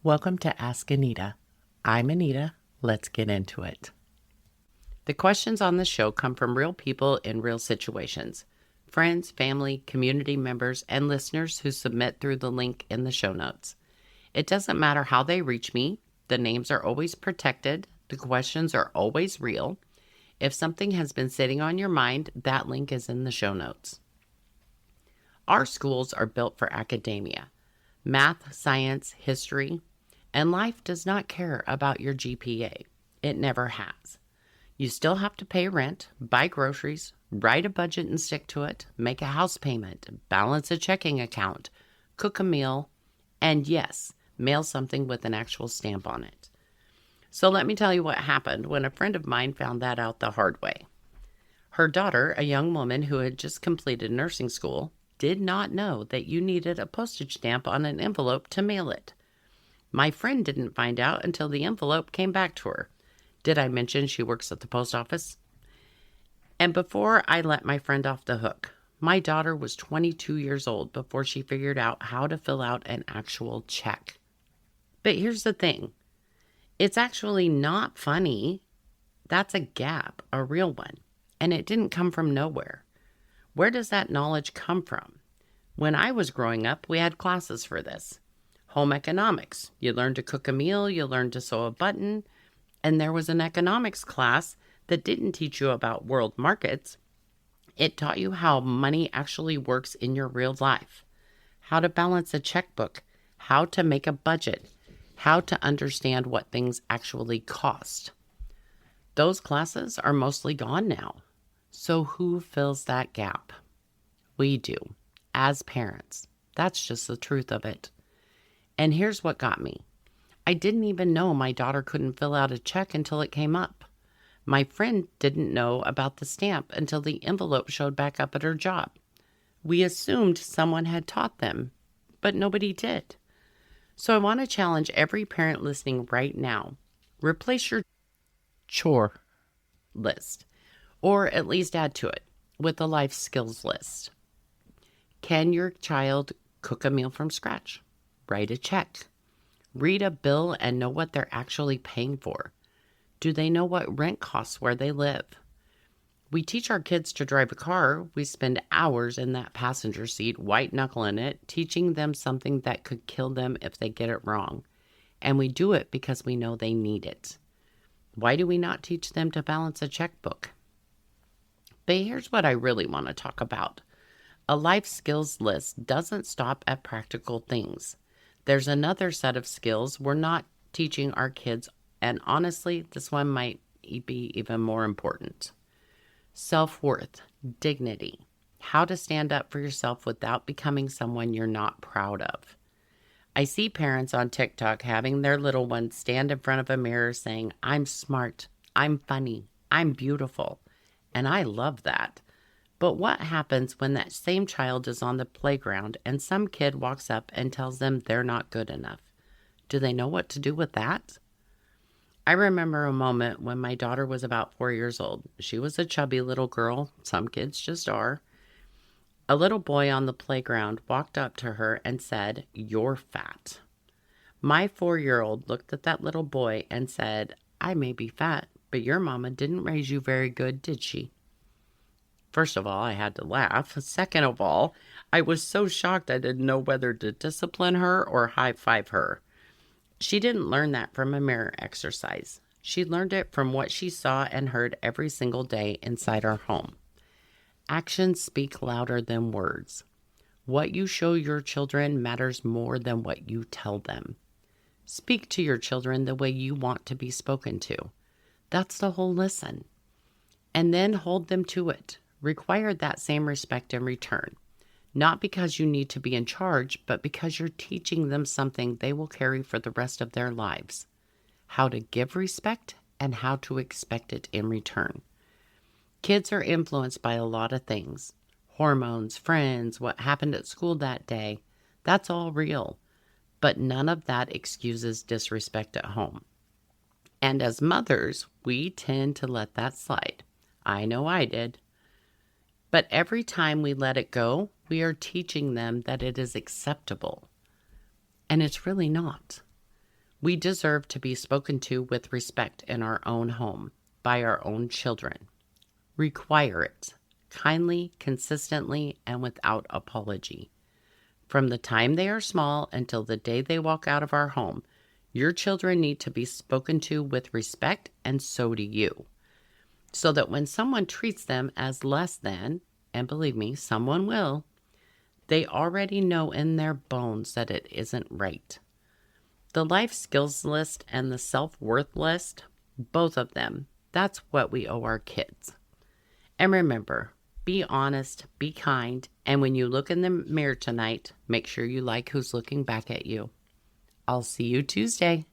Welcome to Ask Anita. I'm Anita. Let's get into it. The questions on the show come from real people in real situations. Friends, family, community members, and listeners who submit through the link in the show notes. It doesn't matter how they reach me. The names are always protected. The questions are always real. If something has been sitting on your mind, that link is in the show notes. Our schools are built for academia. Math, science, history, and life does not care about your GPA. It never has. You still have to pay rent, buy groceries, write a budget and stick to it, make a house payment, balance a checking account, cook a meal, and yes, mail something with an actual stamp on it. So let me tell you what happened when a friend of mine found that out the hard way. Her daughter, a young woman who had just completed nursing school, did not know that you needed a postage stamp on an envelope to mail it. My friend didn't find out until the envelope came back to her. Did I mention she works at the post office? And before I let my friend off the hook, my daughter was 22 years old before she figured out how to fill out an actual check. But here's the thing. It's actually not funny. That's a gap, a real one. And it didn't come from nowhere. Where does that knowledge come from? When I was growing up, we had classes for this. Home economics. You learned to cook a meal, you learned to sew a button, and there was an economics class that didn't teach you about world markets. It taught you how money actually works in your real life, how to balance a checkbook, how to make a budget, how to understand what things actually cost. Those classes are mostly gone now. So who fills that gap? We do, as parents. That's just the truth of it. And here's what got me. I didn't even know my daughter couldn't fill out a check until it came up. My friend didn't know about the stamp until the envelope showed back up at her job. We assumed someone had taught them, but nobody did. So I want to challenge every parent listening right now. Replace your chore list, or at least add to it with a life skills list. Can your child cook a meal from scratch? Write a check. Read a bill and know what they're actually paying for. Do they know what rent costs where they live? We teach our kids to drive a car. We spend hours in that passenger seat, white knuckling it, teaching them something that could kill them if they get it wrong. And we do it because we know they need it. Why do we not teach them to balance a checkbook? But here's what I really want to talk about. A life skills list doesn't stop at practical things. There's another set of skills we're not teaching our kids, and honestly, this one might be even more important. Self-worth, dignity, how to stand up for yourself without becoming someone you're not proud of. I see parents on TikTok having their little ones stand in front of a mirror saying, "I'm smart, I'm funny, I'm beautiful," and I love that. But what happens when that same child is on the playground and some kid walks up and tells them they're not good enough? Do they know what to do with that? I remember a moment when my daughter was about 4 years old. She was a chubby little girl. Some kids just are. A little boy on the playground walked up to her and said, "You're fat." My 4-year-old looked at that little boy and said, "I may be fat, but your mama didn't raise you very good, did she?" First of all, I had to laugh. Second of all, I was so shocked I didn't know whether to discipline her or high-five her. She didn't learn that from a mirror exercise. She learned it from what she saw and heard every single day inside our home. Actions speak louder than words. What you show your children matters more than what you tell them. Speak to your children the way you want to be spoken to. That's the whole lesson. And then hold them to it. Require that same respect in return. Not because you need to be in charge, but because you're teaching them something they will carry for the rest of their lives. How to give respect and how to expect it in return. Kids are influenced by a lot of things. Hormones, friends, what happened at school that day. That's all real. But none of that excuses disrespect at home. And as mothers, we tend to let that slide. I know I did. But every time we let it go, we are teaching them that it is acceptable. And it's really not. We deserve to be spoken to with respect in our own home by our own children. Require it kindly, consistently, and without apology. From the time they are small until the day they walk out of our home, your children need to be spoken to with respect, and so do you. So that when someone treats them as less than, and believe me, someone will, they already know in their bones that it isn't right. The life skills list and the self-worth list, both of them, that's what we owe our kids. And remember, be honest, be kind, and when you look in the mirror tonight, make sure you like who's looking back at you. I'll see you Tuesday.